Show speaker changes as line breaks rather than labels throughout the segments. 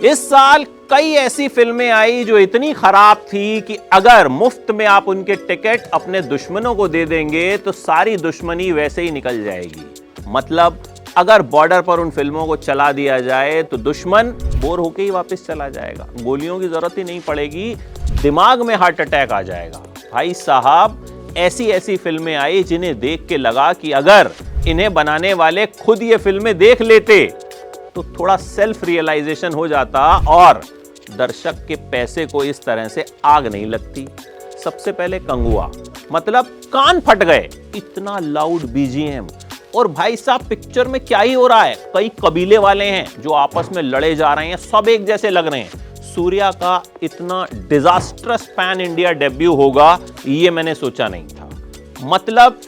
इस साल कई ऐसी फिल्में आई जो इतनी खराब थी कि अगर मुफ्त में आप उनके टिकट अपने दुश्मनों को दे देंगे तो सारी दुश्मनी वैसे ही निकल जाएगी। मतलब अगर बॉर्डर पर उन फिल्मों को चला दिया जाए तो दुश्मन बोर होके ही वापस चला जाएगा, गोलियों की जरूरत ही नहीं पड़ेगी, दिमाग में हार्ट अटैक आ जाएगा। भाई साहब, ऐसी ऐसी फिल्में आई जिन्हें देख के लगा कि अगर इन्हें बनाने वाले खुद ये फिल्में देख लेते तो थोड़ा सेल्फ रियलाइजेशन हो जाता और दर्शक के पैसे को इस तरह से आग नहीं लगती। सबसे पहले कंगुआ, मतलब कान फट गए, इतना लाउड बीजीएम। और भाई साहब, पिक्चर में क्या ही हो रहा है, कई कबीले वाले हैं जो आपस में लड़े जा रहे हैं, सब एक जैसे लग रहे हैं। सूर्या का इतना डिजास्ट्रस पैन इंडिया डेब्यू होगा ये मैंने सोचा नहीं था। मतलब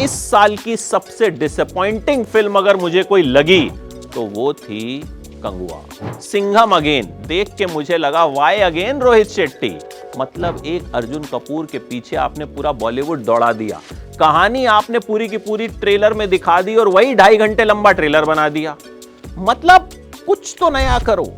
इस साल की सबसे डिसअपॉइंटिंग फिल्म अगर मुझे कोई लगी तो वो थी कंगुआ। सिंघम अगेन देख के मुझे लगा वाई अगेन रोहित शेट्टी। मतलब एक अर्जुन कपूर के पीछे आपने पूरा बॉलीवुड दौड़ा दिया, कहानी आपने पूरी की पूरी ट्रेलर में दिखा दी और वही 2.5 घंटे लंबा ट्रेलर बना दिया। मतलब कुछ तो नया करो।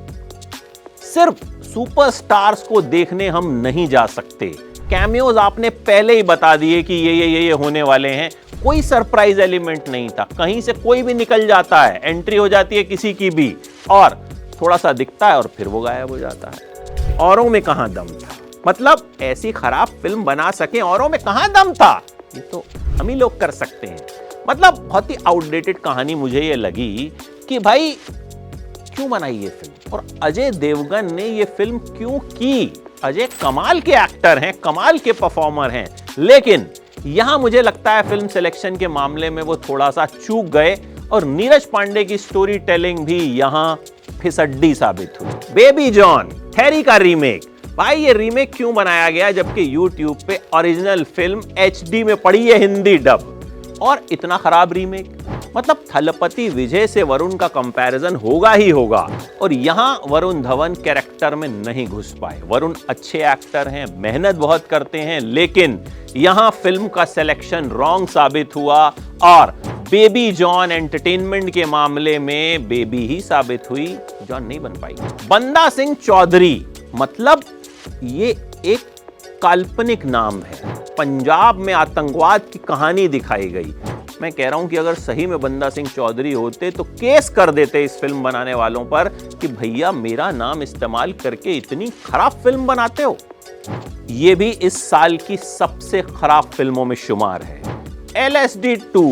सिर्फ सुपरस्टार्स को देखने हम नहीं जा सकते, कैमियोज आपने पहले ही बता दिए कि ये होने वाले हैं, कोई सरप्राइज एलिमेंट नहीं था, कहीं से कोई भी निकल जाता है, एंट्री हो जाती है किसी की भी और थोड़ा सा दिखता है और फिर वो गायब हो जाता है। औरों में कहां दम था, मतलब ऐसी खराब फिल्म बना सके, औरों में कहां दम था, ये तो हम ही लोग कर सकते हैं। मतलब बहुत ही आउटडेटेड कहानी मुझे ये लगी कि भाई क्यों बनाई ये फिल्म और अजय देवगन ने ये फिल्म क्यों की। अजय कमाल के एक्टर हैं, कमाल के परफॉर्मर हैं, लेकिन यहां मुझे लगता है फिल्म सिलेक्शन के मामले में वो थोड़ा सा चूक गए और नीरज पांडे की स्टोरी टेलिंग भी यहां फिसड्डी साबित हुई। बेबी जॉन, थेरी का रीमेक। भाई ये रीमेक क्यों बनाया गया जबकि YouTube पे ओरिजिनल फिल्म HD में पड़ी है हिंदी डब, और इतना खराब रीमेक। मतलब थलपति विजय से वरुण का कंपैरिजन होगा ही होगा और यहां वरुण धवन कैरेक्टर में नहीं घुस पाए। वरुण अच्छे एक्टर हैं, मेहनत बहुत करते हैं, लेकिन यहां फिल्म का सिलेक्शन रॉन्ग साबित हुआ और बेबी जॉन एंटरटेनमेंट के मामले में बेबी ही साबित हुई, जॉन नहीं बन पाई। बंदा सिंह चौधरी, मतलब ये एक काल्पनिक नाम है, पंजाब में आतंकवाद की कहानी दिखाई गई। मैं कह रहा हूं कि अगर सही में बंदा सिंह चौधरी होते तो केस कर देते इस फिल्म बनाने वालों पर कि भैया मेरा नाम इस्तेमाल करके इतनी खराब फिल्म बनाते हो। यह भी इस साल की सबसे खराब फिल्मों में शुमार है। LSD 2,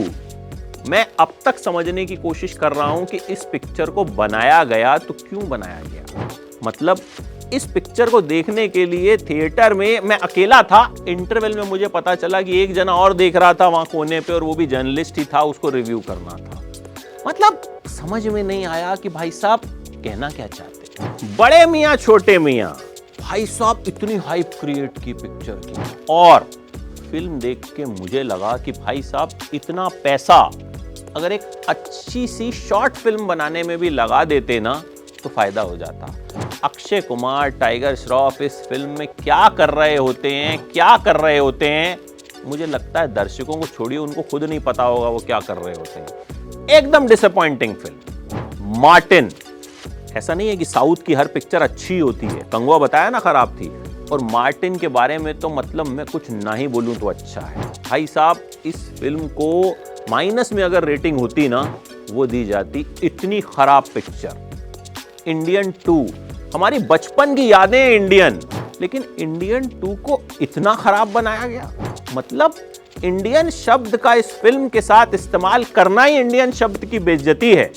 मैं अब तक समझने की कोशिश कर रहा हूं कि इस पिक्चर को बनाया गया तो क्यों बनाया गया। मतलब इस पिक्चर को देखने के लिए थिएटर में मैं अकेला था, इंटरवल में मुझे पता चला कि एक जना और देख रहा था वहां कोने पे और वो भी जर्नलिस्ट ही था, उसको रिव्यू करना था। मतलब समझ में नहीं आया कि भाई साहब कहना क्या चाहते हैं। बड़े मियां छोटे मियां, भाई साहब इतनी हाइप क्रिएट की पिक्चर की और फिल्म देख के मुझे लगा कि भाई साहब इतना पैसा अगर एक अच्छी सी शॉर्ट फिल्म बनाने में भी लगा देते ना तो फायदा हो जाता। अक्षय कुमार, टाइगर श्रॉफ इस फिल्म में क्या कर रहे होते हैं, मुझे लगता है दर्शकों को छोड़िए, उनको खुद नहीं पता होगा वो क्या कर रहे होते हैं। एकदम डिसअपॉइंटिंग फिल्म। मार्टिन, ऐसा नहीं है कि साउथ की हर पिक्चर अच्छी होती है, कंगुआ बताया ना खराब थी, और मार्टिन के बारे में तो मतलब मैं कुछ ना ही बोलूं तो अच्छा है। भाई साहब इस फिल्म को माइनस में अगर रेटिंग होती ना वो दी जाती, इतनी खराब पिक्चर। इंडियन 2, हमारी बचपन की यादें हैं इंडियन, लेकिन इंडियन 2 को इतना खराब बनाया गया। मतलब इंडियन शब्द का इस फिल्म के साथ इस्तेमाल करना ही इंडियन शब्द की बेइज्जती है।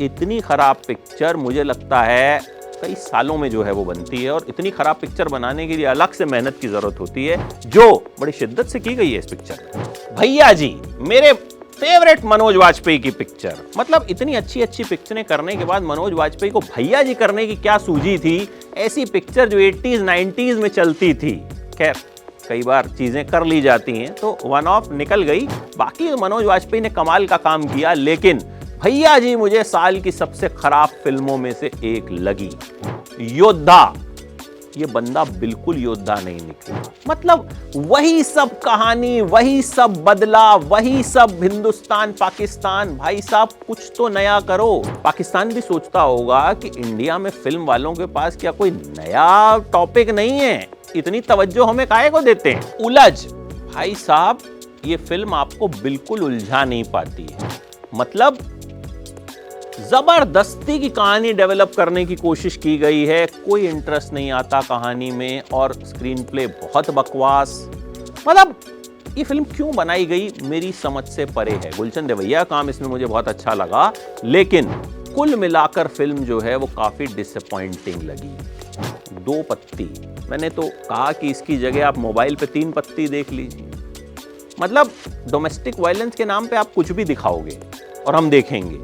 इतनी खराब पिक्चर मुझे लगता है कई सालों में जो है वो बनती है और इतनी खराब पिक्चर बनाने के लिए अलग से मेहनत की जरूरत होती है जो बड़ी शिद्दत से की गई है इस पिक्चर में। भैया जी, मेरे फेवरेट मनोज वाजपेयी की पिक्चर। मतलब इतनी अच्छी अच्छी पिक्चरें करने के बाद मनोज वाजपेयी को भैया जी करने की क्या सूझी थी। ऐसी पिक्चर जो 80s 90s में चलती थी। खैर कई बार चीजें कर ली जाती हैं तो वन ऑफ निकल गई, बाकी मनोज वाजपेयी ने कमाल का काम किया, लेकिन भैया जी मुझे साल की सबसे खराब फिल्मों में से एक लगी। योद्धा, ये बंदा बिल्कुल योद्धा नहीं निकला। मतलब वही सब कहानी, वही सब बदला, वही सब हिंदुस्तान पाकिस्तान। भाई साहब कुछ तो नया करो। पाकिस्तान भी सोचता होगा कि इंडिया में फिल्म वालों के पास क्या कोई नया टॉपिक नहीं है, इतनी तवज्जो हमें काहे को देते हैं। उलझ भाई साहब, ये फिल्म आपको बिल्कुल उलझा नहीं पाती है। मतलब जबरदस्ती की कहानी डेवलप करने की कोशिश की गई है, कोई इंटरेस्ट नहीं आता कहानी में, और स्क्रीन प्ले बहुत बकवास। मतलब ये फिल्म क्यों बनाई गई मेरी समझ से परे है। गुलशन देवैया का काम इसमें मुझे बहुत अच्छा लगा, लेकिन कुल मिलाकर फिल्म जो है वो काफी डिसअपॉइंटिंग लगी। 2 पत्ती, मैंने तो कहा कि इसकी जगह आप मोबाइल पे 3 पत्ती देख लीजिए। मतलब डोमेस्टिक वायलेंस के नाम पे आप कुछ भी दिखाओगे और हम देखेंगे,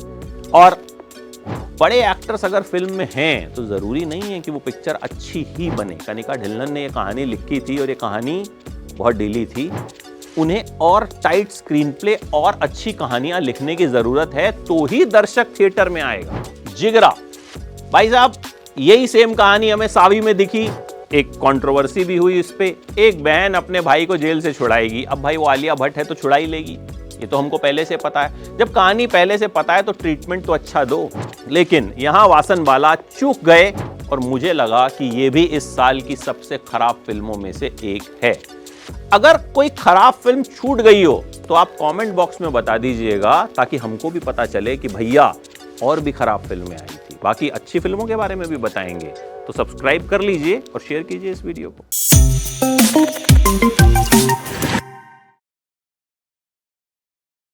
और बड़े एक्टर्स अगर फिल्म में हैं तो जरूरी नहीं है कि वो पिक्चर अच्छी ही बने। कनिका ढिल्लन ने ये कहानी लिखी थी और ये कहानी बहुत ढीली थी। उन्हें और टाइट स्क्रीन प्ले और अच्छी कहानियां लिखने की जरूरत है, तो ही दर्शक थिएटर में आएगा। जिगरा भाई साहब, यही सेम कहानी हमें सावी में दिखी, एक कंट्रोवर्सी भी हुई इस पे। एक बहन अपने भाई को जेल से छुड़ाएगी। अब भाई वो आलिया भट्ट है तो छुड़ा ही लेगी, ये तो हमको पहले से पता है। जब कहानी पहले से पता है तो ट्रीटमेंट तो अच्छा दो। लेकिन यहां वासन बाला चूक गए और मुझे लगा कि ये भी इस साल की सबसे खराब फिल्मों में से एक है। अगर कोई खराब फिल्म छूट गई हो तो आप कमेंट बॉक्स में बता दीजिएगा, ताकि हमको भी पता चले कि भैया और भी खराब फिल्में आई थी। बाकी अच्छी फिल्मों के बारे में भी बताएंगे, तो सब्सक्राइब कर लीजिए और शेयर कीजिए इस वीडियो को।